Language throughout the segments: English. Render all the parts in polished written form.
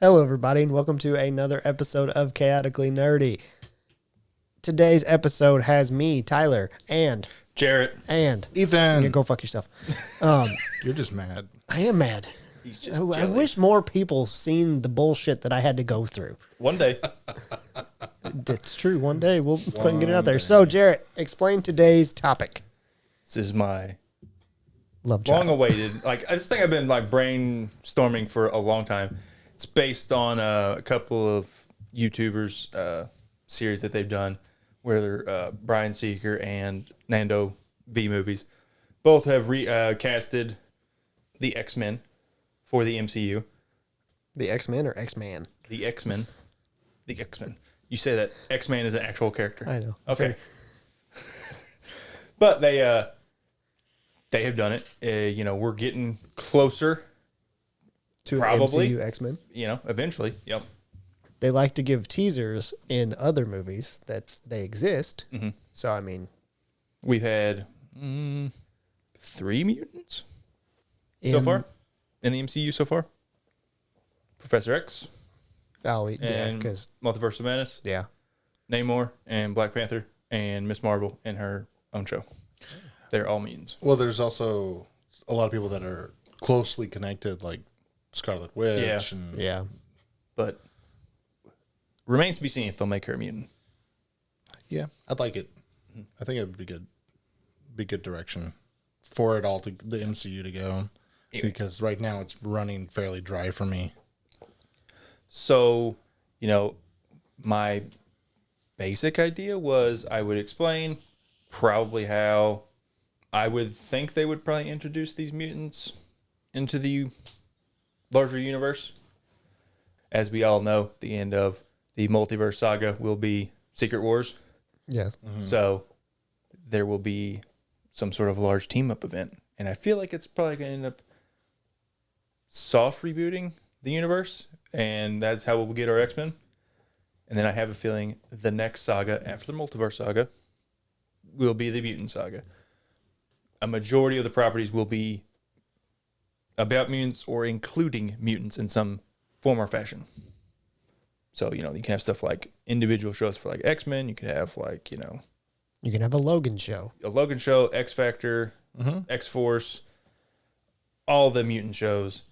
Hello, everybody, and welcome to another episode of Chaotically Nerdy. Today's episode has me, Tyler, and Jarrett, and Ethan. You go fuck yourself. You're just mad. I am mad. he's just I jelly. wish more people seen the bullshit that I had to go through. One day. It's true. One day we'll fucking get it out there. So, Jarrett, explain today's topic. This is my Love child. long-awaited. This thing I've been brainstorming for a long time. It's based on a couple of YouTubers series that they've done, where they're Brian Seeker and Nando V movies. Both have casted the X-Men for the MCU. The X-Men or X-Man? The X-Men. The X-Men. You say that X-Man is an actual character. I know. Okay. But they have done it. We're getting closer. To Probably. MCU X-Men. Eventually. Yep. They like to give teasers in other movies that they exist. Mm-hmm. So, I mean... We've had 3 mutants so far in the MCU so far. Professor X Oh, yeah, and because... Multiverse of Madness, Yeah. Namor and Black Panther and Miss Marvel in her own show. They're all mutants. Well, there's also a lot of people that are closely connected, like Scarlet Witch. Yeah. And Yeah. But remains to be seen if they'll make her a mutant. yeah, I'd like it. I think it would be good. Be good direction for it all to the MCU to go, because right now it's running fairly dry for me. So, my basic idea was I would explain probably how I would think they would probably introduce these mutants into the larger universe. As we all know, the end of the multiverse saga will be Secret Wars. Yes. So there will be some sort of large team-up event. And I feel like it's probably going to end up soft rebooting the universe. And that's how we'll get our X-Men. And then I have a feeling the next saga after the multiverse saga will be the mutant saga. A majority of the properties will be about mutants or including mutants in some form or fashion. So, you can have stuff like individual shows for like X-Men. You could have You can have a Logan show. a Logan show, X Factor, X-Force, all the mutant shows.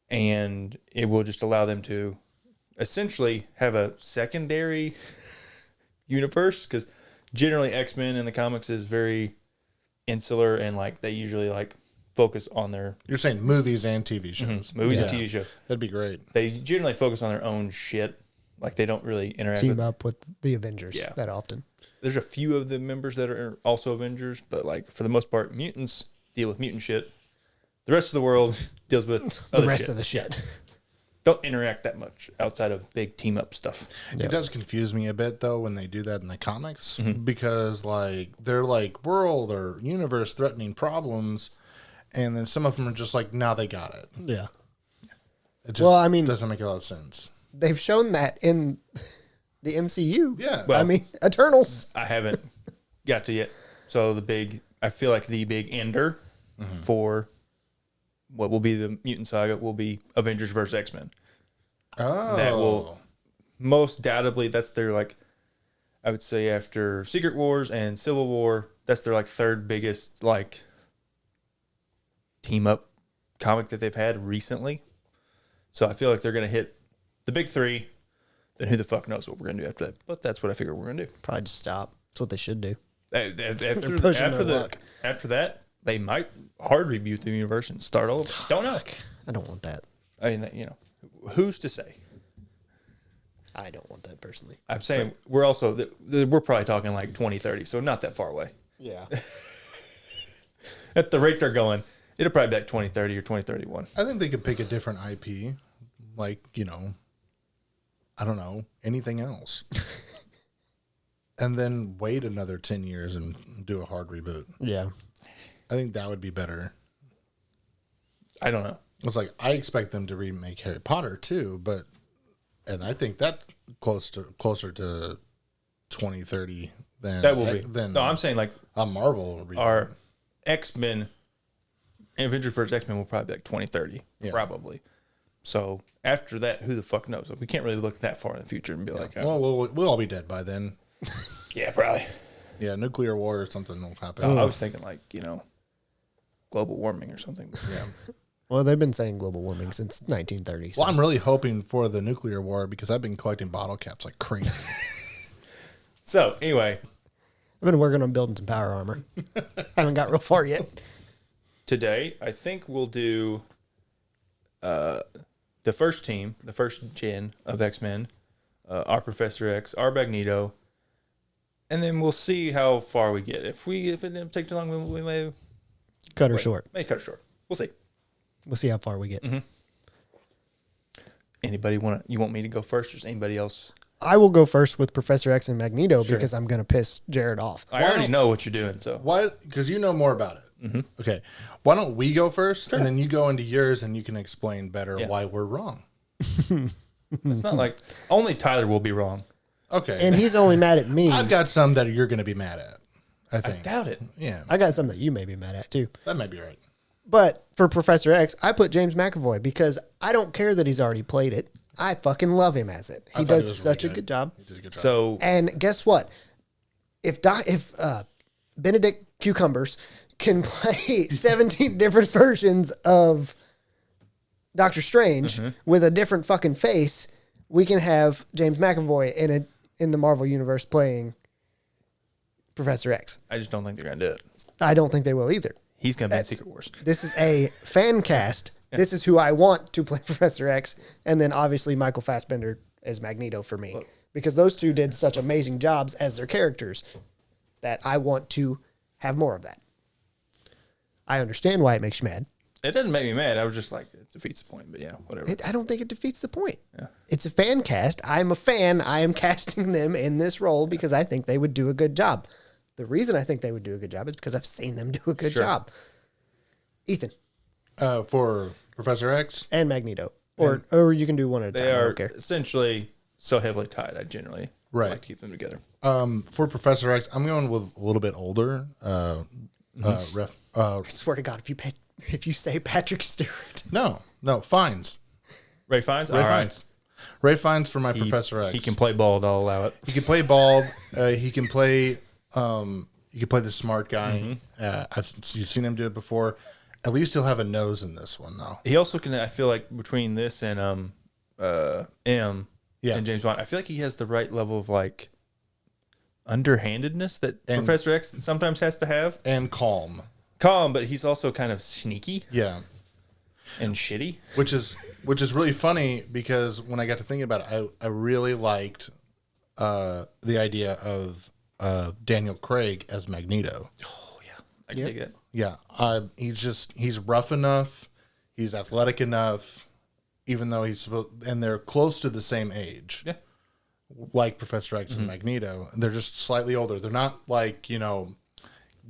And it will just allow them to essentially have a secondary universe, because generally X-Men in the comics is very insular and they usually focus on their You're saying movies and TV shows. movies and Yeah. TV shows. That'd be great. They generally focus on their own shit. They don't really interact Team with. up with the Avengers Yeah. that often. There's a few of the members that are also Avengers, but for the most part, mutants deal with mutant shit. The rest of the world deals with The other rest shit. of the shit. Don't interact that much outside of big team up stuff. Yeah. It does confuse me a bit though when they do that in the comics, Mm-hmm. because they're world or universe threatening problems, and then some of them are just now they got it. Yeah. It just Well, I mean- doesn't make a lot of sense. They've shown that in the MCU. Yeah. Well- I mean, Eternals. I haven't got to yet. So I feel like the big ender for what will be the mutant saga will be Avengers versus X-Men. Oh, That will most doubtably, that's their I would say after Secret Wars and Civil War, that's their third biggest team up comic that they've had recently. So I feel like they're gonna hit the big 3. Then who the fuck knows what we're gonna do after that? But that's what I figure we're gonna do. Probably just stop. That's what they should do. After, pushing their luck. after that, they might hard reboot the universe and start all over. Don't know. I don't want that. I mean, who's to say? I don't want that personally. I'm saying we're also we're probably talking 2030, so not that far away. Yeah. At the rate they're going, it'll probably be 2030 or 2031. I think they could pick a different IP, I don't know, anything else. And then wait another 10 years and do a hard reboot. Yeah. I think that would be better. I don't know. It's I expect them to remake Harry Potter too, and I think that closer to 2030 than That will be. than No, I'm saying a Marvel reboot. our X-Men, Avengers vs. X-Men will probably be 2030, Yeah. probably. So after that, who the fuck knows? Like, we can't really look that far in the future and be like, oh, Well, we'll all be dead by then. yeah, probably. Yeah, nuclear war or something will happen. I was thinking like, global warming or something. Yeah. Well, they've been saying global warming since 1930. So. Well, I'm really hoping for the nuclear war because I've been collecting bottle caps like crazy. So anyway, I've been working on building some power armor. Haven't got real far yet. today I think we'll do the first team, the first gen of X-Men, our Professor X, our Magneto, and then we'll see how far we get. If it didn't take too long, we may Cut her short. May cut it short. We'll see. We'll see how far we get. Mm-hmm. Anybody you want me to go first, or is anybody else? I will go first with Professor X and Magneto Sure. because I'm going to piss Jared off. I already know what you're doing, so. Why? Because you know more about it. Mm-hmm. Okay. Why don't we go first, and then you go into yours, and you can explain better why we're wrong. It's not like only Tyler will be wrong. Okay. And he's only mad at me. I've got some that you're going to be mad at. I think. I doubt it. Yeah, I got some that you may be mad at too. that might be right. But for Professor X, I put James McAvoy because I don't care that he's already played it. I fucking love him as it. He thought does was such really a good job. He did a good job. So And guess what? If Benedict Cucumbers can play 17 different versions of Doctor Strange with a different fucking face, we can have James McAvoy in the Marvel universe playing Professor X. I just don't think they're gonna do it. I don't think they will either. He's gonna be in Secret Wars. This is a fan cast. This is who I want to play Professor X, and then obviously Michael Fassbender as Magneto for me, because those two did such amazing jobs as their characters that I want to have more of that. I understand why it makes you mad. It doesn't make me mad. I was just like, it defeats the point. But yeah, whatever. I don't think it defeats the point. Yeah. It's a fan cast. I'm a fan. I am casting them in this role because I think they would do a good job. The reason I think they would do a good job is because I've seen them do a good job. Ethan. For Professor X, And Magneto. Or you can do one at a time. They I are don't care. essentially so heavily tied. I generally like to keep them together. for Professor X, I'm going with a little bit older. I swear to God, if you say Patrick Stewart. No, Fiennes. Ray Fiennes? Ray All right. Fiennes. Ray Fiennes for my Professor X. He can play bald. I'll allow it. He can play bald. He can play. He can play the smart guy. You've seen him do it before. At least he'll have a nose in this one, though. He also can. I feel like between this and and James Bond, I feel like he has the right level of like underhandedness that Professor X sometimes has to have. And calm. Calm, but he's also kind of sneaky. Yeah. And shitty. Which is really funny because when I got to thinking about it, I really liked the idea of Daniel Craig as Magneto. Oh yeah, I can dig it. Yeah, he's rough enough, he's athletic enough, even though and they're close to the same age. Yeah, like Professor X and Magneto. They're just slightly older. They're not like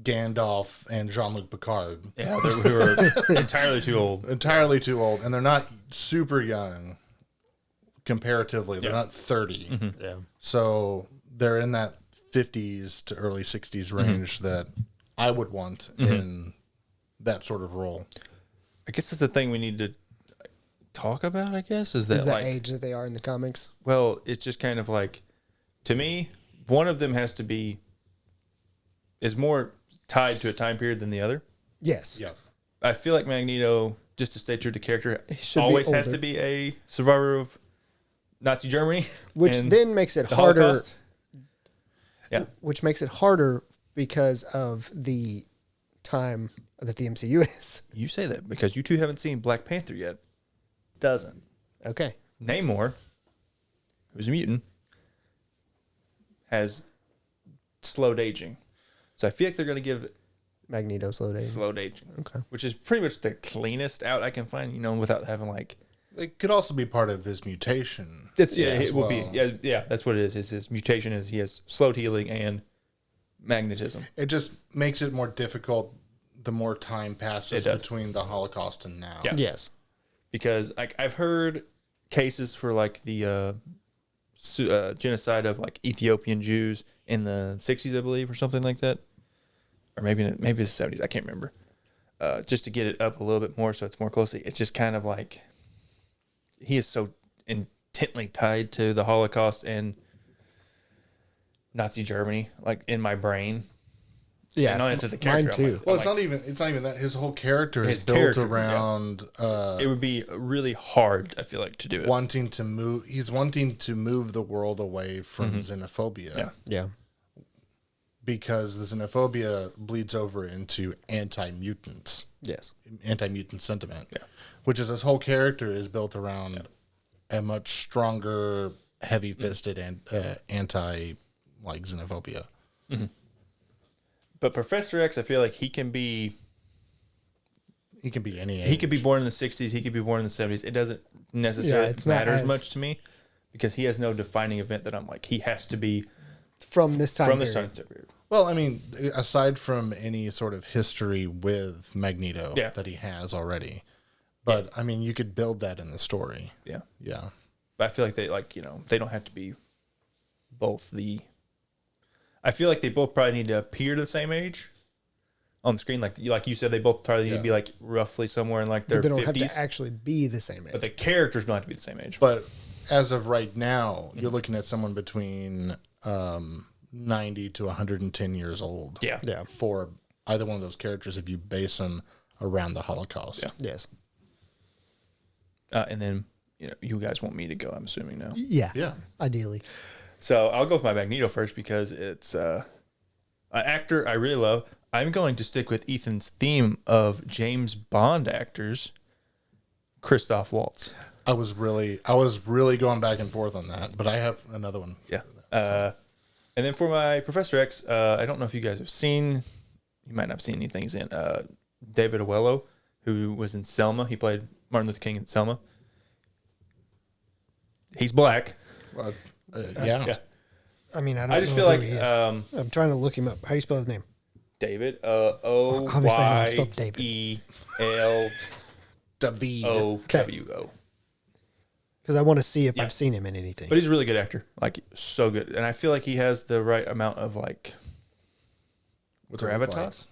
Gandalf and Jean-Luc Picard. Yeah, who are entirely too old. Entirely too old, and they're not super young comparatively. They're not 30. Yeah. So they're in that 50s to early 60s range that I would want in that sort of role. I guess that's the thing we need to talk about, I guess, is that Is the like, age that they are in the comics? well, it's just kind of like, to me, one of them is more tied to a time period than the other. Yes. Yeah. I feel like Magneto, just to stay true to character, should be always has older. to be a survivor of Nazi Germany. Which and then makes it the harder. Holocaust. Yeah. Which makes it harder because of the time that the MCU is. You say that because you two haven't seen Black Panther yet. Doesn't. Okay. Namor, who's a mutant, has slowed aging. So I feel like they're going to give Magneto slowed aging. slowed aging. Okay. Which is pretty much the cleanest out I can find, without having like... It could also be part of his mutation. It will be. well. Yeah, that's what it is. His mutation is he has slowed healing and magnetism. It just makes it more difficult the more time passes It does. between the Holocaust and now. Yeah. Yes. Because I've heard cases for like the genocide of like Ethiopian Jews in the 60s, I believe, or something like that. Or maybe it's the 70s. I can't remember. Just to get it up a little bit more so it's more closely. It's just kind of like he is so intently tied to the Holocaust and Nazi Germany, like in my brain. Yeah, not into the character. mine too. Well, it's not even that. His whole character is His built character, around it would be really hard, I feel like, to do it. wanting to move. He's wanting to move the world away from xenophobia. Yeah. Yeah, Because the xenophobia bleeds over into anti-mutants, yes, anti-mutant sentiment. Yeah. Which is his whole character is built around a much stronger, heavy-fisted and anti like xenophobia. But Professor X, I feel like he can be any age. he could be born in the 60s, he could be born in the 70s. It doesn't necessarily it's not matter as as- much to me because he has no defining event that I'm like, he has to be from this time. from this period. time period. Well, I mean, aside from any sort of history with Magneto Yeah. that he has already, but I mean, you could build that in the story. Yeah. Yeah. But I feel like they they don't have to be both I feel like they both probably need to appear to the same age on the screen. Like you said, they both probably need to be like roughly somewhere in like their But they don't 50s. have to actually be the same age. But the characters don't have to be the same age. But as of right now, you're looking at someone between 90 to 110 years old. Yeah. Yeah. For either one of those characters, if you base them around the Holocaust. Yeah. Yes. And then, you guys want me to go, I'm assuming now. Yeah. Yeah. Ideally. So I'll go with my Magneto first because it's an actor I really love. I'm going to stick with Ethan's theme of James Bond actors, Christoph Waltz. I was really going back and forth on that, but I have another one. Yeah. And then for my Professor X, I don't know if you guys have seen, you might not have seen anything he's in, David Oyelowo, who was in Selma. He played Martin Luther King in Selma. He's black. Yeah. I mean, I don't. I just know feel who like he is. I'm trying to look him up. How do you spell his name? David Obviously, I know how to spell David. David. Oyelowo. Because I want to see if I've seen him in anything. But he's a really good actor, like so good, and I feel like he has the right amount of like What's it look like? gravitas.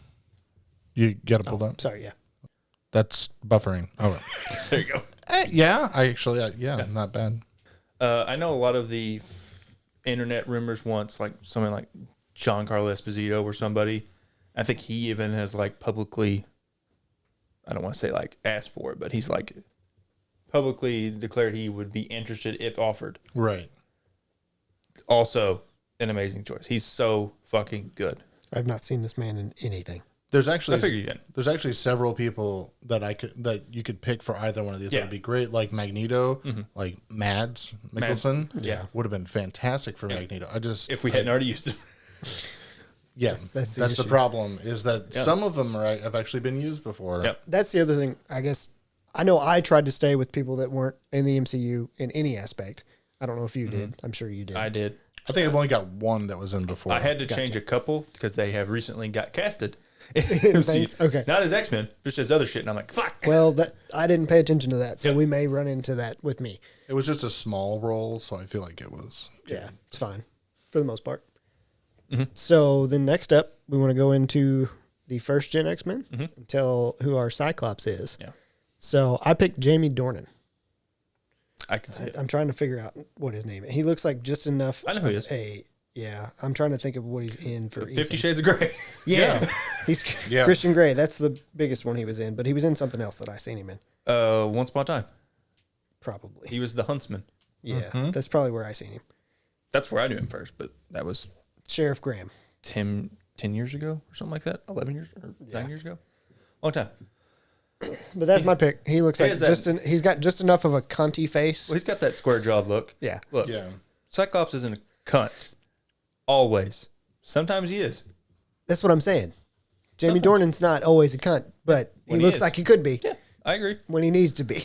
You got to pull up. Sorry, yeah. That's buffering. Oh, right. There you go. Yeah. I actually, not bad. I know a lot of the internet rumors once, like someone like Giancarlo Esposito or somebody. I think he even has like publicly, I don't want to say like asked for it, but he's like publicly declared he would be interested if offered. Right. Also, an amazing choice. He's so fucking good. I've not seen this man in anything. There's actually I figured you did. There's actually several people that you could pick for either one of these. Yeah. That would be great. Like Magneto, like Mads Mikkelsen. Yeah. Would have been fantastic for Magneto. If we hadn't already used it. Yeah. That's the That's the issue. problem is that some of them have actually been used before. Yep. That's the other thing. I guess I know I tried to stay with people that weren't in the MCU in any aspect. I don't know if you did. I'm sure you did. I did. I think I've only got one that was in before. I had to change a couple because they have recently got casted. Thanks. Okay. Not as X-Men, just as other shit. And I'm like, fuck. Well, I didn't pay attention to that, so Yep. we may run into that with me. It was just a small role, so I feel like it was. Yeah, it's fine for the most part. Mm-hmm. So then next up, we want to go into the first gen X-Men and tell who our Cyclops is. Yeah. So I picked Jamie Dornan. I can see it. I'm trying to figure out what his name is. He looks like just enough. I know who he is. Yeah, I'm trying to think of what he's in for 50 Ethan. Shades of Grey. Yeah, he's Yeah. Christian Grey. That's the biggest one he was in, but he was in something else that I seen him in. Once Upon a Time. Probably. He was the huntsman. Yeah, that's probably where I seen him. That's where I knew him first, but that was Sheriff Graham. 10 years ago or something like that. 11 years or 9 years ago. Long time. But that's my pick. He looks He like has that- he's got just enough of a cunty face. Well, he's got that square jawed look. Yeah. Look, Yeah. Cyclops isn't a cunt. Always. Sometimes he is. That's what I'm saying. Jamie Dornan's not always a cunt, but he When he looks is. like he could be Yeah, I agree. when he needs to be.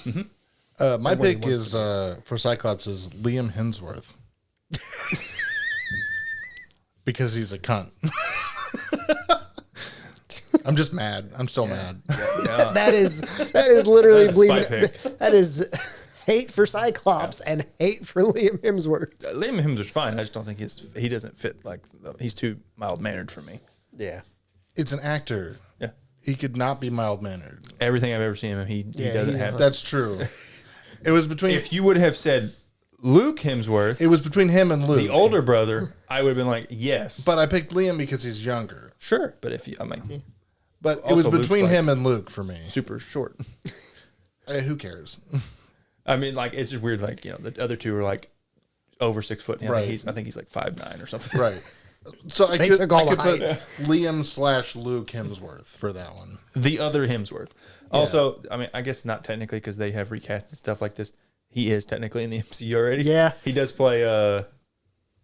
My when he pick wants is for Cyclops is Liam Hemsworth. Because he's a cunt. I'm just mad. I'm still mad. Yeah. that is literally That's a spy believing pick. that is hate for Cyclops and hate for Liam Hemsworth. Liam Hemsworth's fine. I just don't think he doesn't fit he's too mild mannered for me. Yeah. It's an actor. Yeah. He could not be mild mannered. Everything I've ever seen him, he Yeah, doesn't he's have. That's true. It was between. If you would have said Luke Hemsworth, It was between him and Luke. the older brother, I would have been like, yes. But I picked Liam because he's younger. Sure. But if you, I'm like, But it Also, was Luke's between like- him and Luke for me. super short. Who cares? I mean, like, it's just weird. Like, the other two are like over 6 foot. And Right. I think he's like 5'9" or something. Right. So I They could, took all I the could put Liam/Luke Hemsworth for that one. The other Hemsworth. Also, I mean, I guess not technically because they have recasted stuff like this. He is technically in the MCU already. Yeah. He does play. Does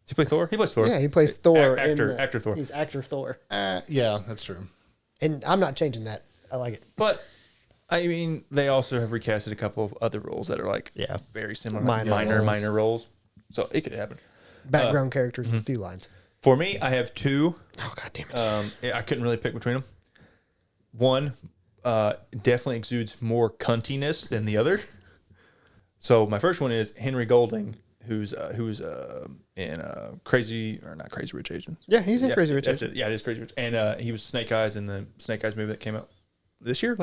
he play Thor? He plays Thor. Yeah, he plays Thor. Actor Thor. He's actor Thor. Yeah, that's true. And I'm not changing that. I like it. But I mean, they also have recasted a couple of other roles that are like very similar, minor roles. So it could happen. Background characters with a few lines. For me, I have two. Oh, God damn it. I couldn't really pick between them. One definitely exudes more cuntiness than the other. So my first one is Henry Golding, who's in Crazy or not Crazy Rich Asians. Yeah, he's in Crazy Rich That's Asians. it. Yeah, it is Crazy Rich. And he was Snake Eyes in the Snake Eyes movie that came out last year,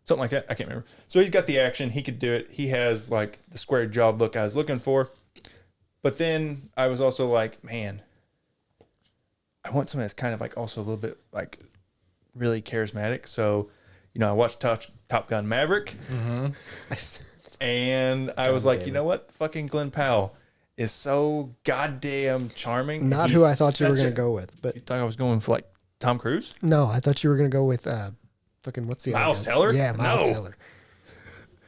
something like that. I can't remember. So he's got the action. He could do it. He has like the square jawed look I was looking for. But then I was also like, man, I want somebody that's kind of like also a little bit like really charismatic. So, I watched Top Gun Maverick, and I was like, you know what? Fucking Glenn Powell is so goddamn charming. Not who I thought you were going to go with, but You thought I was going for like Tom Cruise? no, I thought you were going to go with fucking what's the other Miles guy? Teller? Yeah, Miles No. Teller.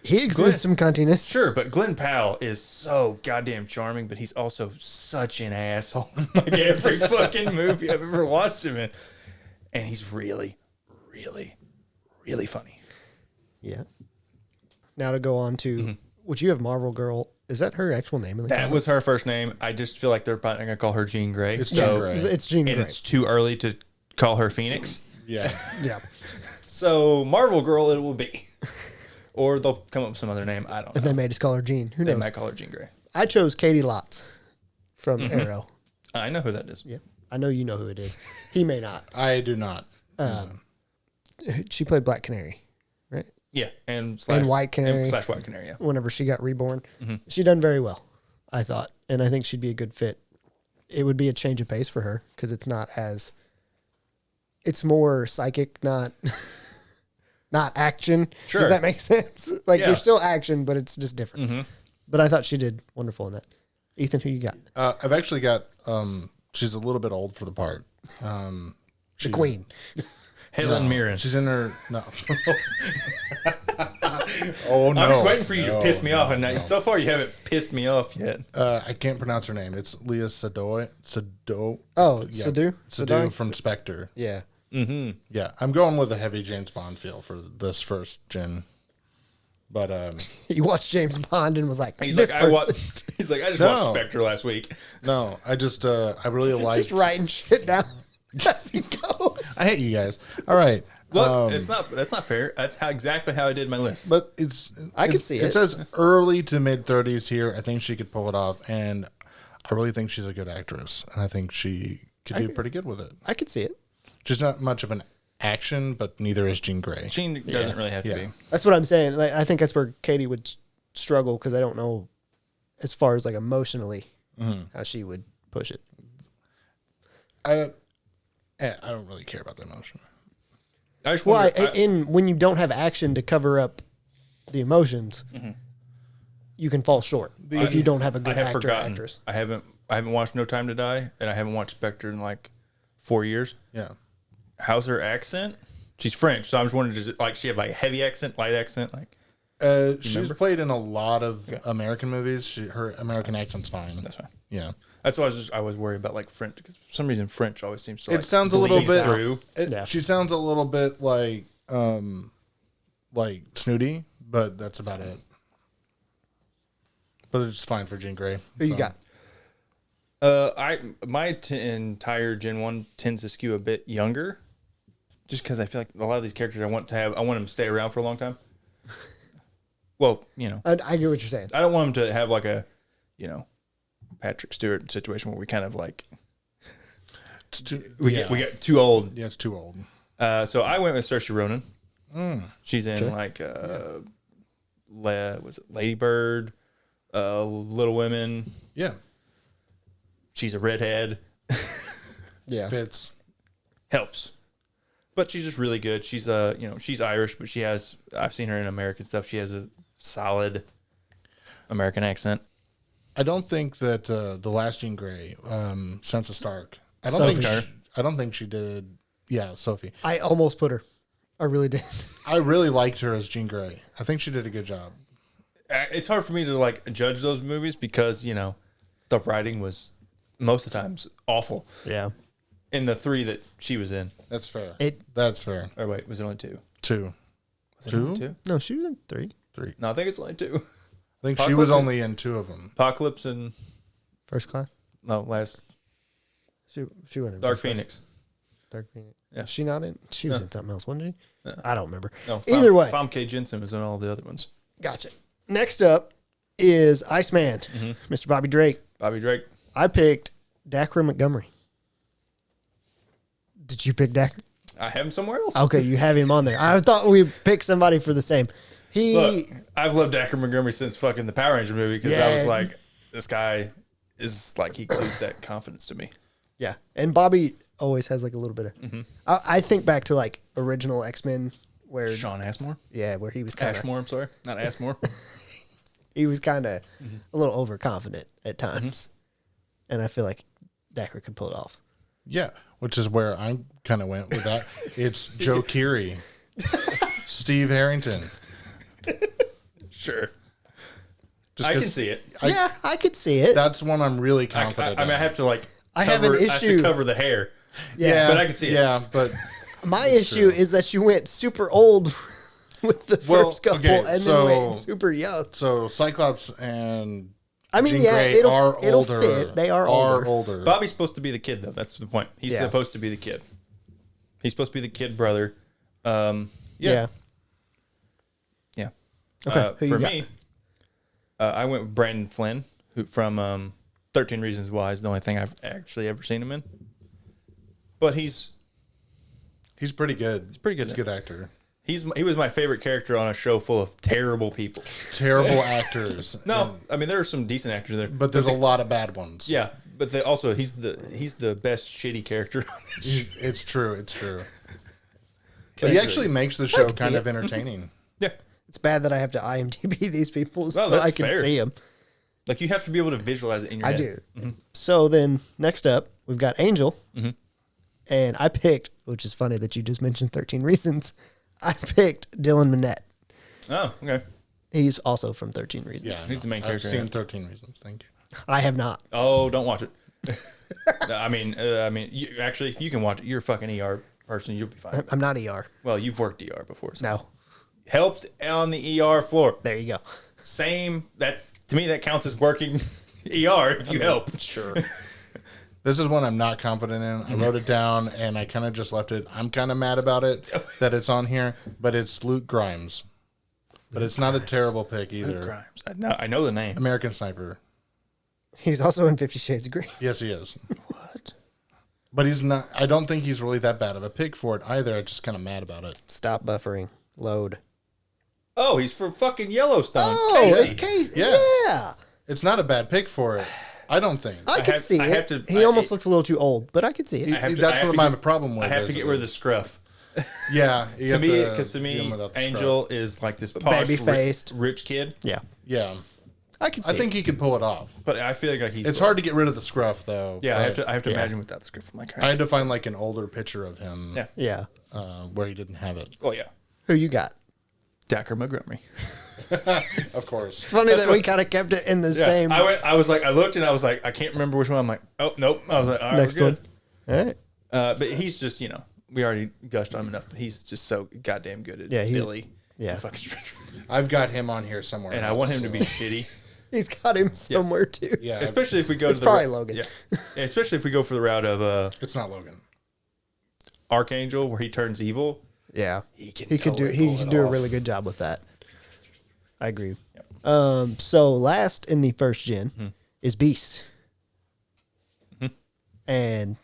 He exudes some cuntiness. Sure, but Glenn Powell is so goddamn charming, but he's also such an asshole. Like every fucking movie I've ever watched him in. And he's really, really, really funny. Yeah. Now to go on to, would you have Marvel Girl? Is that her actual name in the That comics? was her first name. I just feel like they're probably going to call her Jean Grey. It's Yeah, Jean Grey. it's Jean And Grey. it's too early to call her Phoenix. Yeah. Yeah. So Marvel Girl it will be. Or they'll come up with some other name. I don't know. And they may just call her Jean. Who They knows? might call her Jean Grey. I chose Katie Lotz from Arrow. I know who that is. Yep. I know you know who it is. He may not. I do not. She played Black Canary, right? Yeah. And White Canary. Slash White Canary, yeah. Whenever she got reborn. She done very well, I thought. And I think she'd be a good fit. It would be a change of pace for her because it's not as... It's more psychic, not... not action. Sure. Does that make sense? Like, Yeah. there's still action, but it's just different. But I thought she did wonderful in that. Ethan, who you got? I've actually got. She's a little bit old for the part. The Queen. Helen Mirren. She's in her no. Oh no! I'm just waiting for you to piss me off, and so far you haven't pissed me off yet. I can't pronounce her name. It's Leah Sado. Oh, Yeah. Sadu? Sado from Spectre. Yeah. Yeah, I'm going with a heavy James Bond feel for this first gen. But He watched James Bond and was like, He's this like, person. I just No. watched Spectre last week. no, I just I really like. Just writing shit down as he goes. I hate you guys. All right, Look, that's not fair. That's exactly how I did my list. but I could see it. It says early to mid 30s here. I think she could pull it off, and I really think she's a good actress, and I think she could do pretty good with it. I could see it. She's not much of an action, but neither is Jean Grey. Jean doesn't really have to Yeah. be. That's what I'm saying. Like, I think that's where Katie would struggle because I don't know as far as like emotionally how she would push it. I don't really care about the emotion. I just Well, wonder. when you don't have action to cover up the emotions, you can fall short if you don't have a I good have actor or forgotten. actress. I haven't watched No Time to Die, and I haven't watched Spectre in like 4 years. Yeah. How's her accent? She's French, so I was wondering, does it like she have like heavy accent, light accent, like? She's played in a lot of American movies. Her American accent's fine. That's fine. Yeah. That's why I was worried about like French because for some reason French always seems to. It Like, sounds a little bleed bit through. Yeah. She sounds a little bit like snooty, but that's about it. But it's fine for Jean Grey. Who you got? My entire Gen 1 tends to skew a bit younger, just because I feel like a lot of these characters I want them to stay around for a long time. Well, I get what you're saying. I don't want them to have like a, Patrick Stewart situation where we kind of like we get too old. Yeah, it's too old. So I went with Saoirse Ronan. She's in was it Lady Bird, Little Women. Yeah. She's a redhead. Yeah. Fits. Helps. But she's just really good. She's she's Irish, but I've seen her in American stuff. She has a solid American accent. I don't think that the last Jean Grey, Sansa Stark. I don't think she did. Yeah, Sophie. I almost put her. I really did. I really liked her as Jean Grey. I think she did a good job. It's hard for me to like judge those movies because the writing was most of the times awful. Yeah. In the 3 that she was in. That's fair. It- That's fair. Or wait, was it only 2? 2. Was it 2? only 2? No, she was in 3. 3. No, I think it's only 2. I think she was only in 2 of them. Apocalypse and First Class. last She went in Dark First Class. Phoenix. Dark Phoenix. Yeah. Was she not in? She was in something else, wasn't she? I don't remember. No, Either way. Famke Jensen was in all the other ones. Gotcha. Next up is Iceman, Mr. Bobby Drake. Bobby Drake. I picked Dacre Montgomery. Did you pick Dacre? I have him somewhere else. Okay, you have him on there. I thought we picked somebody for the same. Look, I've loved Dacre Montgomery since fucking the Power Ranger movie because I was like, this guy is like, he exudes that confidence to me. Yeah, and Bobby always has like a little bit of. I think back to like original X-Men where Sean Ashmore? where he was kind of Ashmore, I'm sorry. Not Ashmore. he was kind of a little overconfident at times, and I feel like Dacre could pull it off. Yeah, which is where I kind of went with that. It's Joe Keery, Steve Harrington. Sure. Just I can 'cause see it. Yeah, I could see it. That's one I'm really confident I mean, I in. have to like. I have an I have issue. to cover the hair. Yeah, but I can see it. Yeah, but My issue is that you went super old with the first couple, okay, and so- then went super young. so Cyclops and I mean, Jean yeah, Grey it'll are it'll older. fit. They are older. Bobby's supposed to be the kid, though. That's the point. He's Yeah. supposed to be the kid. He's supposed to be the kid brother. Yeah. Yeah. Okay, who you For got? me, I went with Brandon Flynn, who from 13 Reasons Why is the only thing I've actually ever seen him in. But he's He's pretty good. He's pretty good. He's a good actor. He was my favorite character on a show full of terrible people. Terrible actors. No, I mean there are some decent actors there, But there's a lot of bad ones. yeah. But also he's the best shitty character on that show. It's true. It's true. But he actually makes the show can kind see of entertaining. Yeah, It's bad that I have to IMDb these people so that's I can fair. see them. like you have to be able to visualize it in your I head. do. So then next up, we've got Angel. And I picked, which is funny that you just mentioned 13 Reasons. I picked Dylan Minnette. Oh, okay. He's also from 13 Reasons. Yeah, He's the main I've character, seen yeah. 13 Reasons. Thank you. I have not. Oh, don't watch it. I mean, you can watch it. You're a fucking ER person. You'll be fine. I'm not ER. Well, you've worked ER before. So. No. Helped on the ER floor. There you go. Same. That's to me that counts as working ER if you help. Sure. This is one I'm not confident in. I wrote it down and I kind of just left it. I'm kind of mad about it that it's on here, but it's Luke Grimes. But it's not a terrible pick either. Grimes. I know the name. American Sniper. He's also in 50 Shades of Grey. Yes, he is. What? But he's not. I don't think he's really that bad of a pick for it either. I'm just kind of mad about it. Stop buffering. Load. Oh, he's from fucking Yellowstone. Oh, Casey. it's Casey. Yeah. Yeah. It's not a bad pick for it. I don't think. I could see I it. have to- He I- almost looks a little too old, but I could see it. I have to- That's I have what to my get- problem with I have is to get rid of the scruff. Yeah. you To have me, because to deal me, without the Angel is like this posh, Baby-faced. rich kid. Yeah. Yeah. I could see I think he could pull it off. But I feel like he's. It's hard to get rid of the scruff, though. Yeah, but I have to imagine without the scruff. I'm like, I had to find like an older picture of him Yeah. Yeah. where he didn't have it. Oh yeah, Who you got? Dacre Montgomery. Of course. It's funny that we kind of kept it in the same. I was like, I looked and I was like, I can't remember which one. I'm like, oh nope. I was like, all right, Next we're good. one. All right. But he's just, we already gushed on him enough. But he's just so goddamn good as Yeah, he's- Billy. yeah. in fucking Stranger Things. I've got him on here somewhere. And I want him to be shitty. He's got him somewhere too. Yeah. Especially if we go It's to the probably Logan. Yeah. Yeah, especially if we go for the route of It's not Logan. Archangel, where he turns evil. Yeah. He can He could do. totally He pull could it do a off. really good job with that. I agree. Yep. So last in the first gen is Beast, and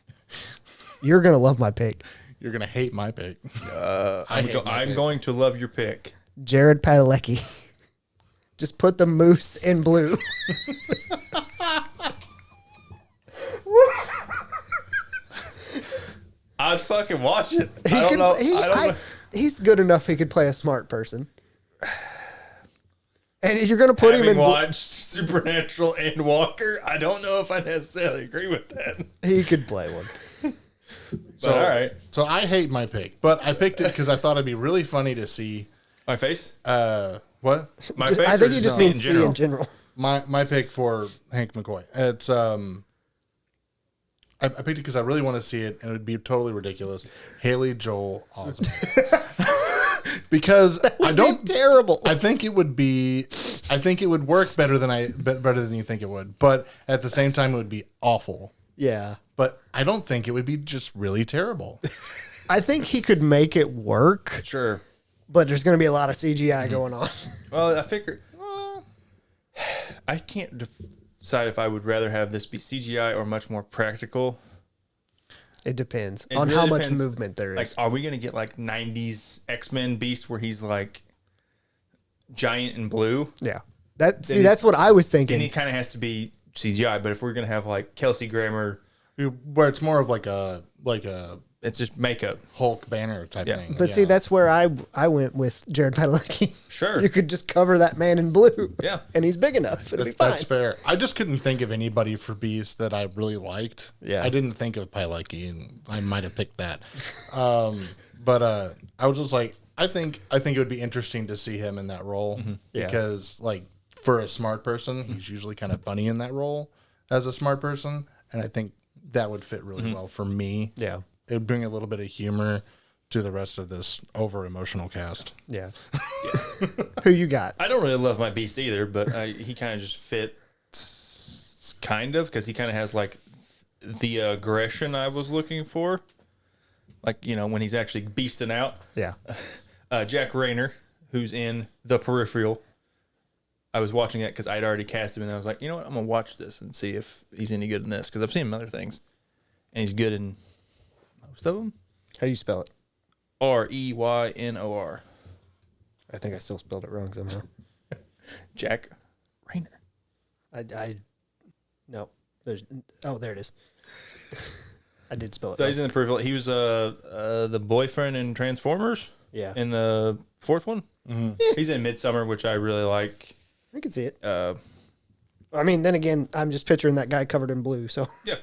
you're gonna love my pick, You're gonna hate my pick. I'm going to love your pick. Jared Padalecki. Just put the moose in blue. I'd fucking watch it. I don't know. I don't know. He's good enough he could play a smart person. And you're going to put him in... Having watched Supernatural and Walker, I don't know if I necessarily agree with that. He could play one. But all right. So I hate my pick, but I picked it because I thought it'd be really funny to see. My face? What? My Just, face I think or you just just me mean C in general. My pick for Hank McCoy. It's I picked it because I really want to see it, and it would be totally ridiculous. Haley Joel Osment. Because I don't terrible. I think it would be. I think it would work better than you think it would. But at the same time, it would be awful. Yeah. But I don't think it would be just really terrible. I think he could make it work, Sure. but there's going to be a lot of CGI going on. Well, I figure... I can't decide if I would rather have this be CGI or much more practical. It depends It on really how much depends. movement there Like, is. are we going to get like 90s X-Men Beast where he's like giant and blue? Yeah. That's what I was Then thinking. he kind of has to be CGI. But if we're going to have like Kelsey Grammer, Where it's more of like a it's just makeup. Hulk banner type Yeah. thing. But see, that's where I went with Jared Padalecki. Sure. You could just cover that man in blue. Yeah. And he's big enough. It'll be fine. That's fair. I just couldn't think of anybody for Beast that I really liked. Yeah. I didn't think of Padalecki, and I might have picked that. But I was just like, I think it would be interesting to see him in that role Yeah. because, like, for a smart person, he's usually kind of funny in that role as a smart person, and I think that would fit really well for me. Yeah. It would bring a little bit of humor to the rest of this over emotional cast. Yeah. Who you got? I don't really love my Beast either, but he kind of just fits kind of because he kind of has like the aggression I was looking for. Like, you know, when he's actually beasting out. Yeah. Jack Rayner, who's in The Peripheral. I was watching that because I'd already cast him, and I was like, you know what? I'm going to watch this and see if he's any good in this because I've seen him in other things. And he's good in most of them. How do you spell it? Reynor. I think I still spelled it wrong somehow. Jack Rayner. No. There it is. I did spell it So wrong. he's in The Peripheral. He was the boyfriend in Transformers. Yeah. In the fourth one. He's in Midsummer, which I really like. I can see it. I mean, then again, I'm just picturing that guy covered in blue, so... Yeah.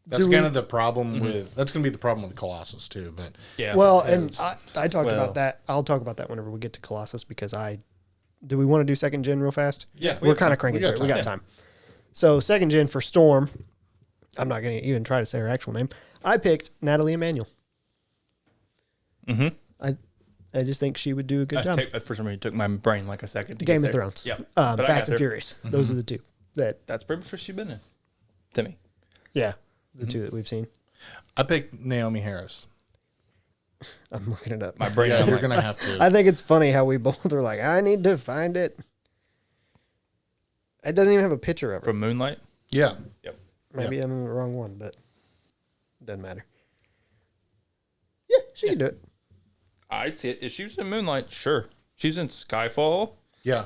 That's kind of the problem with. That's going to be the problem with Colossus too. But Yeah. Well, and I talked about that. I'll talk about that whenever we get to Colossus because do we want to do second gen real fast? Yeah, We're kind of cranking through it. We got time. So second gen for Storm, I'm not going to even try to say her actual name. I picked Natalie Emanuel. I just think she would do a good job. For some reason, it took my brain like a second to Game get of there. Thrones. Yeah. But I got Fast and there. Furious. Those are the two. That's pretty much what she's been in. To me. Yeah, the two that we've seen. I picked Naomi Harris. I'm looking it up. My brain. Yeah, I'm you're like, going to have to. I think it's funny how we both are like, I need to find it. It doesn't even have a picture of her. from Moonlight. Yeah. Yep. Maybe I'm in the wrong one, but it doesn't matter. Yeah, she can do it. I'd see it. If she was in Moonlight, sure. She's in Skyfall. Yeah.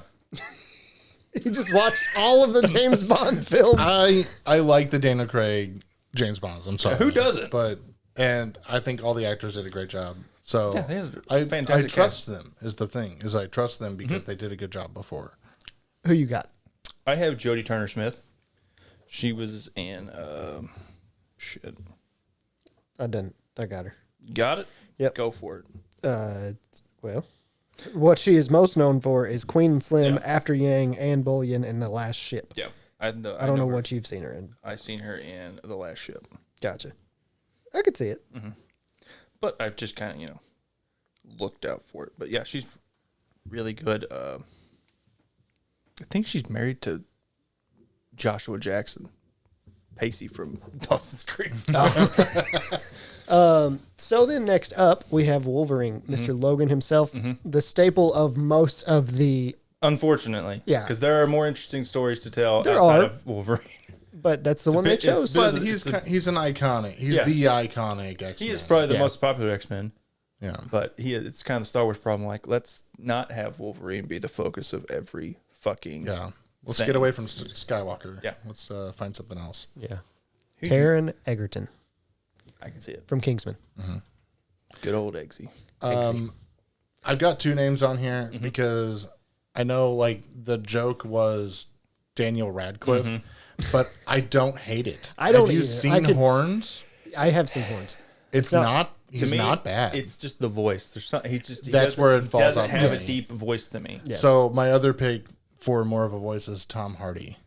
You just watched all of the James Bond films. I like the Daniel Craig James Bonds. I'm sorry. Who doesn't? And I think all the actors did a great job. So Yeah, they had a I fantastic trust them is the thing. Is I trust them because they did a good job before. Who you got? I have Jodie Turner-Smith. She was in shit. I didn't. I got her. Got it? Yep. Go for it. Well, what she is most known for is Queen and Slim, Yeah. After Yang, and Bullion in The Last Ship. Yeah. I don't know what you've seen her in. I seen her in The Last Ship. Gotcha. I could see it. But I've just kind of, looked out for it. But yeah, she's really good. I think she's married to Joshua Jackson Pacey from Dawson's Creek. So then next up, we have Wolverine, Mr. Logan himself, the staple of most of the... Unfortunately. Yeah. Because there are more interesting stories to tell There outside are. of Wolverine. But that's the one they bit- chose. it's- But he's an iconic. He's Yeah. the iconic X-Men. He is probably the Yeah. most popular X-Men. Yeah. But it's kind of the Star Wars problem. Like, let's not have Wolverine be the focus of every fucking. Yeah. Let's thing. get away from Skywalker. Yeah. Let's find something else. Yeah. Who- Taron Egerton I can see it. from Kingsman. Good old Eggsy. I've got 2 names on here because I know like the joke was Daniel Radcliffe, but I don't hate it. I don't Have you either. seen Horns? I have seen horns. It's not. He's not bad. It's just the voice. There's some. He That's where it falls doesn't off have the a game. deep voice to me. Yes. So my other pick for more of a voice is Tom Hardy,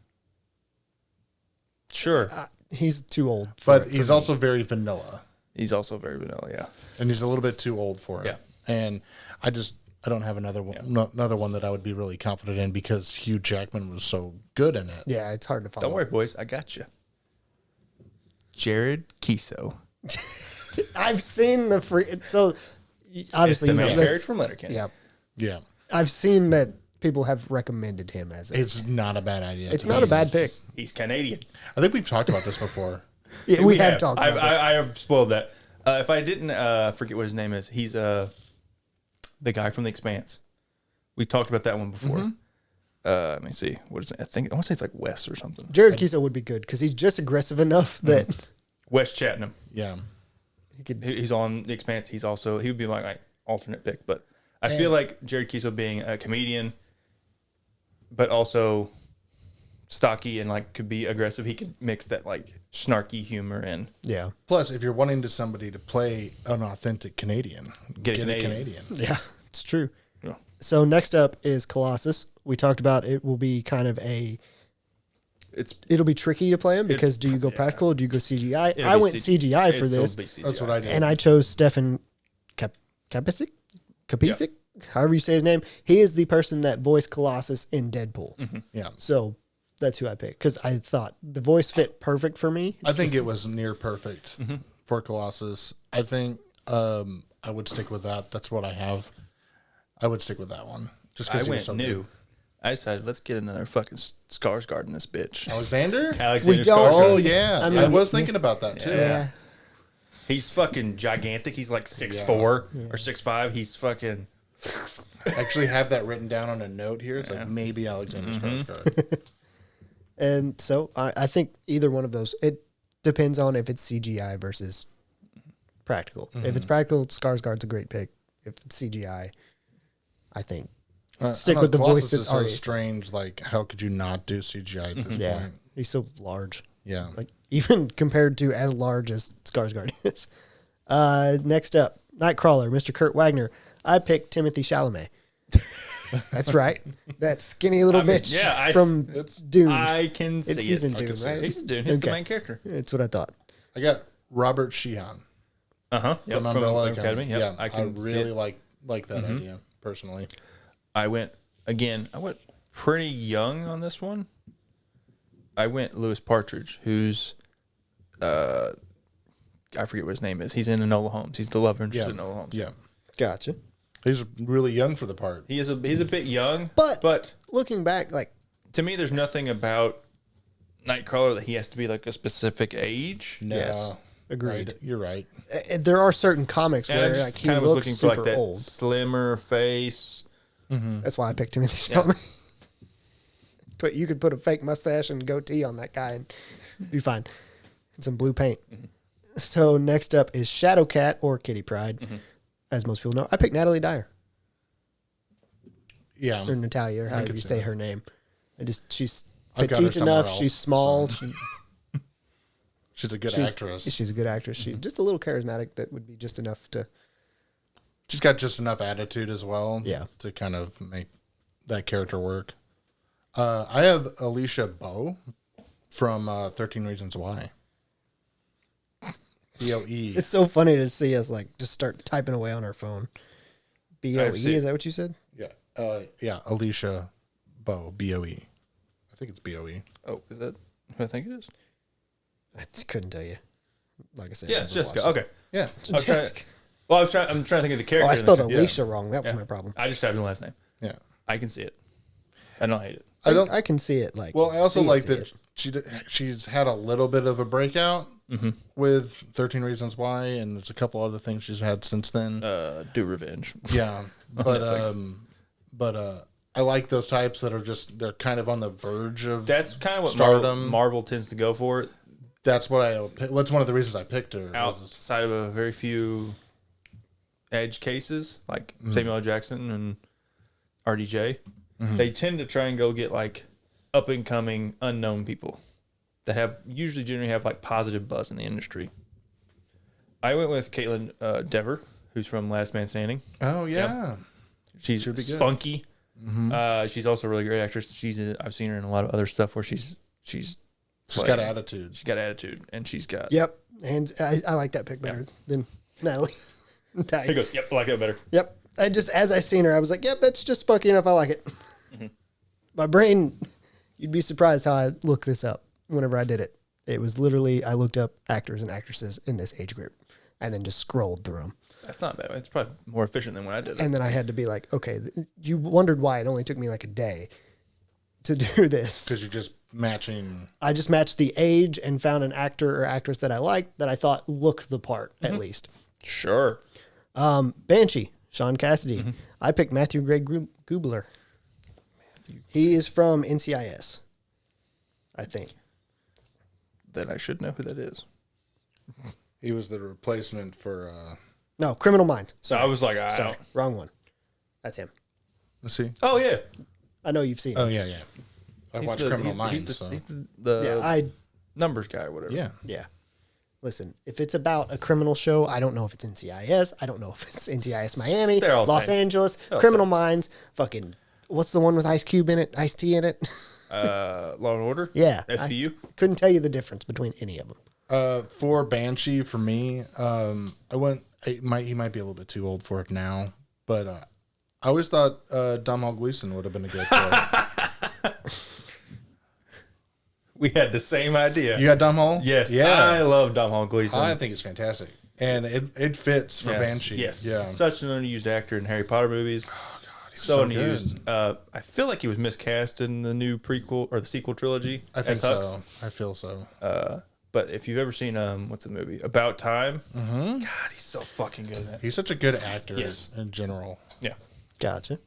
Sure. He's too old. but he's also very vanilla, He's also very vanilla. Yeah. and he's a little bit too old for it. Yeah. And I don't have another one, another one that I would be really confident in because Hugh Jackman was so good in it. Yeah, it's hard to follow. Don't worry, boys. I got you. Jared Kiso. I've seen the free. So obviously, the you know, main that's- character from Letterkenny. Yeah, Yeah, I've seen that people have recommended him as it. it's not a bad idea. It's not a bad pick. He's Canadian. I think we've talked about this before. Yeah, we have talked about this. I have spoiled that. If I didn't forget what his name is, he's the guy from The Expanse. We talked about that one before. Let me see. What is it? I want to say it's like Wes or something. Jared Kiso would be good because he's just aggressive enough that Wes Chatnam. Yeah, he could. He's on The Expanse. He would be my alternate pick. But I feel like Jared Kiso being a comedian, but also stocky and like could be aggressive. He could mix that like snarky humor in. Yeah, plus, if you're wanting to somebody to play an authentic Canadian, Get a a Canadian. Canadian. yeah, it's true. Yeah. So next up is Colossus. We talked about it will be kind of it'll be tricky to play him because do you go practical or do you go CGI? It'll I be went CGI for it'll this, be CGI. That's what I did. and I chose Stefan Kapicic. However you say his name. He is the person that voiced Colossus in Deadpool. Yeah, So that's who I picked because I thought the voice fit perfect for me. I think it was near perfect for Colossus. I think I would stick with that. That's what I have. I would stick with that one just I because he was went so new. good. I decided let's get another fucking Skarsgård in this bitch. Alexander? Alexander don't- Skarsgård. Oh yeah, I I, mean, was thinking about that too. Yeah. He's fucking gigantic. He's like 6'4" or 6'5". He's fucking. I actually have that written down on a note here. It's like maybe Alexander Skarsgård. And so I think either one of those, it depends on if it's CGI versus practical. If it's practical, Skarsgård's a great pick. If it's CGI, I think stick I know with the Colossus voice that's is so already. strange. Like, how could you not do CGI at this Yeah, point? he's so large. Yeah. Like even compared to as large as Skarsgård is. Next up, Nightcrawler, Mr. Kurt Wagner. I picked Timothy Chalamet. That's right. That skinny little bitch from Dune. I can see He's in it. Dune, right? He's in Dune. He's the Okay. main character. That's what I thought. I got Robert Sheehan Yep, from Umbrella Academy. Yep, Yeah, I I can see really it. like that idea personally. I went pretty young on this one. I went Lewis Partridge, who's I forget what his name is. He's in Enola Holmes. He's the love interest in Enola Holmes. Yeah, Gotcha. he's really young for the part. He's a bit young, But looking back, like to me, there's nothing about Nightcrawler that he has to be like a specific age. No, Yes. Agreed. You're right. There are certain comics And I where just like he kind of was looks looking for super like that old. slimmer face. That's why I picked Timothy Chalamet. But you could put a fake mustache and goatee on that guy and be fine. And some blue paint. So next up is Shadowcat or Kitty Pryde. As most people know, I picked Natalie Dyer Yeah, or Natalia or however could you see say that. her name. She's I've got her petite somewhere enough. else, She's small. so. She's a good She's actress. She's a good actress. She's just a little charismatic. That would be just enough to. She's got just enough attitude as well. Yeah. To kind of make that character work. I have Alicia Bowe from 13 Reasons Why. BOE. It's so funny to see us like just start typing away on our phone. BOE, see. is that what you said? Yeah. Yeah. Alicia Bowe. BOE. I think it's BOE. Oh, is that who I think it is? I just couldn't tell you. Like I said, Yeah, it's Jessica. Okay. Yeah. I'm trying to think of the character. Oh, I in the spelled show. Alicia wrong. That was Yeah. my problem. I just typed in the last name. Yeah. I can see it. I don't hate it. I don't. I can see it. Like, Well, I also see like see that it. she's had a little bit of a breakout with 13 Reasons Why, and there's a couple other things she's had since then. Do Revenge. Yeah, but I like those types that are they're kind of on the verge of That's kind of what stardom. Marvel tends to go for. That's what's one of the reasons I picked her. Outside of a very few edge cases, like Samuel L. Jackson and RDJ, they tend to try and go get like up and coming unknown people that generally have like positive buzz in the industry. I went with Caitlin Dever, who's from Last Man Standing. Oh yeah, Yep. She's spunky. She's also a really great actress. I've seen her in a lot of other stuff where she's got attitude. She's got attitude, and she's got. Yep, and I like that pick better than Natalie. He goes, yep, I like that better. Yep, as I seen her, I was like, yep, that's just spunky enough. I like it. My brain, you'd be surprised how I looked this up whenever I did it. It was literally I looked up actors and actresses in this age group, and then just scrolled through them. That's not bad. It's probably more efficient than when I did it. And then I had to be like, okay, you wondered why it only took me like a day to do this. Because you're just matching. I just matched the age and found an actor or actress that I liked that I thought looked the part at least. Sure. Banshee, Sean Cassidy. I picked Matthew Gray Gubler. He is from NCIS, I think. Then I should know who that is. He was the replacement for. No, Criminal Minds. So I was like, Sorry, wrong one. That's him. Let's see. Oh yeah. I know you've seen Oh him. yeah. I watched Criminal Minds. He's the numbers guy or whatever. Yeah. Listen, if it's about a criminal show, I don't know if it's NCIS. I don't know if it's NCIS Miami, They're all Los same. Angeles, They're all Criminal Minds, fucking, what's the one with Ice Cube in it? Ice T in it? Law and Order. Yeah. SVU. Couldn't tell you the difference between any of them. For Banshee, for me, I went. He might be a little bit too old for it now, but I always thought Domhnall Gleeson would have been a good choice. We had the same idea. You got Domhnall? Yes. Yeah. I love Domhnall Gleeson. I think it's fantastic, and it fits for Banshee. Yes. Yeah. Such an unused actor in Harry Potter movies. Oh God, he's So good. unused. I feel like he was miscast in the new prequel or the sequel trilogy. I think as Hux. so. I feel so. But if you've ever seen what's the movie About Time? God, he's so fucking good at that. He's such a good actor Yes. in general. Yeah, Gotcha.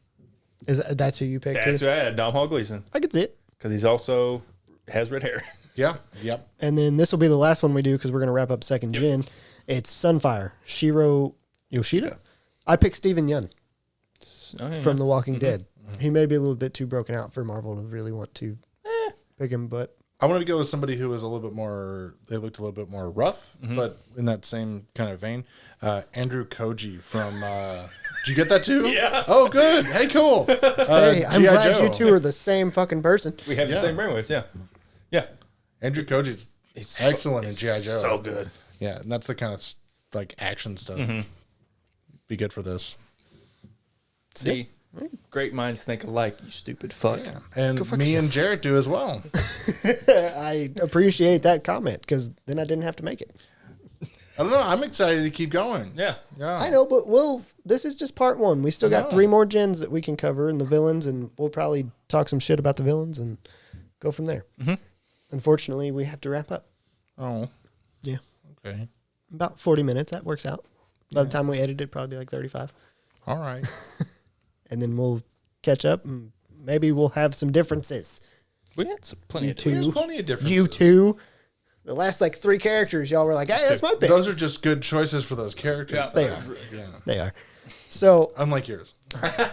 That's who you picked that's too? who I had. Domhnall Gleeson, I could see it. because he's also has red hair. Yeah. Yep. And then this will be the last one we do because we're going to wrap up second gen. It's Sunfire, Shiro Yoshida. Yeah. I picked Steven Yeun Oh, yeah. from The Walking Dead. He may be a little bit too broken out for Marvel to really want to pick him, but I wanted to go with somebody who was a little bit more. They looked a little bit more rough, but in that same kind of vein. Andrew Koji from. Did you get that too? Yeah. Oh, good. Hey, cool. hey, I'm G.I. glad Joe. you two are the same fucking person. we have the same brainwaves. Yeah, yeah. Andrew Koji's He's excellent in G.I. Joe. So good. Yeah, and that's the kind of like action stuff. Be good for this. See, great minds think alike. You stupid fuck. And me and Jarrett do as well. I appreciate that comment because then I didn't have to make it. I don't know. I'm excited to keep going. Yeah. Yeah. I know, but this is just part one. We still got 3 more gens that we can cover and the villains, and we'll probably talk some shit about the villains and go from there. Unfortunately, we have to wrap up. Oh. Yeah. Okay. About 40 minutes. That works out. By the time we edit it, probably like 35. All right. And then we'll catch up and maybe we'll have some differences. We had plenty You of two. There's plenty of differences. You two. The last like 3 characters, y'all were like, hey, that's my pick. Those are just good choices for those characters. Yeah, they though. are. Yeah. They are. So Unlike yours. I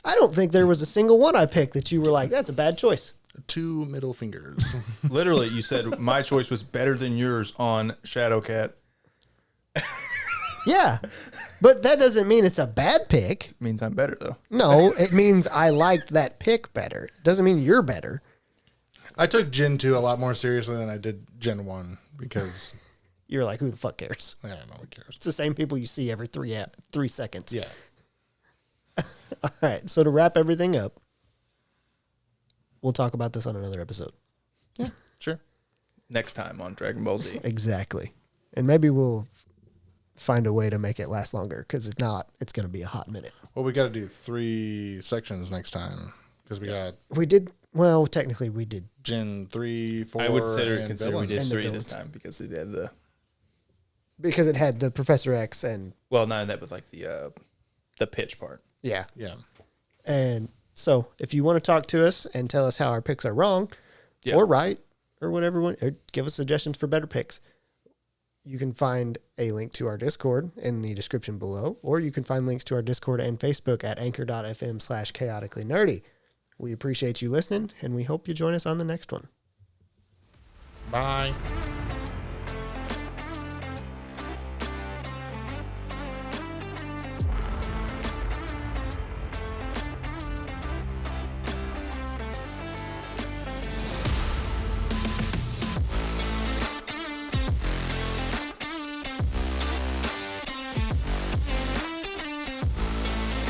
don't think there was a single one I picked that you were like, that's a bad choice. 2 middle fingers. Literally, you said my choice was better than yours on Shadowcat. Yeah. But that doesn't mean it's a bad pick. Means I'm better though. No, it means I liked that pick better. It doesn't mean you're better. I took Gen 2 a lot more seriously than I did Gen 1 because You're like, who the fuck cares? I don't know who cares. It's the same people you see every 3 seconds. Yeah. All right. So to wrap everything up, we'll talk about this on another episode. Yeah. Sure. Next time on Dragon Ball Z. Exactly. And maybe we'll find a way to make it last longer because if not, it's going to be a hot minute. Well, we got to do 3 sections next time because we Well, technically we did. Gen 3, 4, I would consider and we villains. did And the 3 villains. this time because it had the Because it had the Professor X and not that, but like the pitch part. yeah. Yeah. And so if you want to talk to us and tell us how our picks are wrong Yeah. or right or whatever, or give us suggestions for better picks, you can find a link to our Discord in the description below, or you can find links to our Discord and Facebook at anchor.fm/chaotically nerdy. We appreciate you listening, and we hope you join us on the next one. Bye.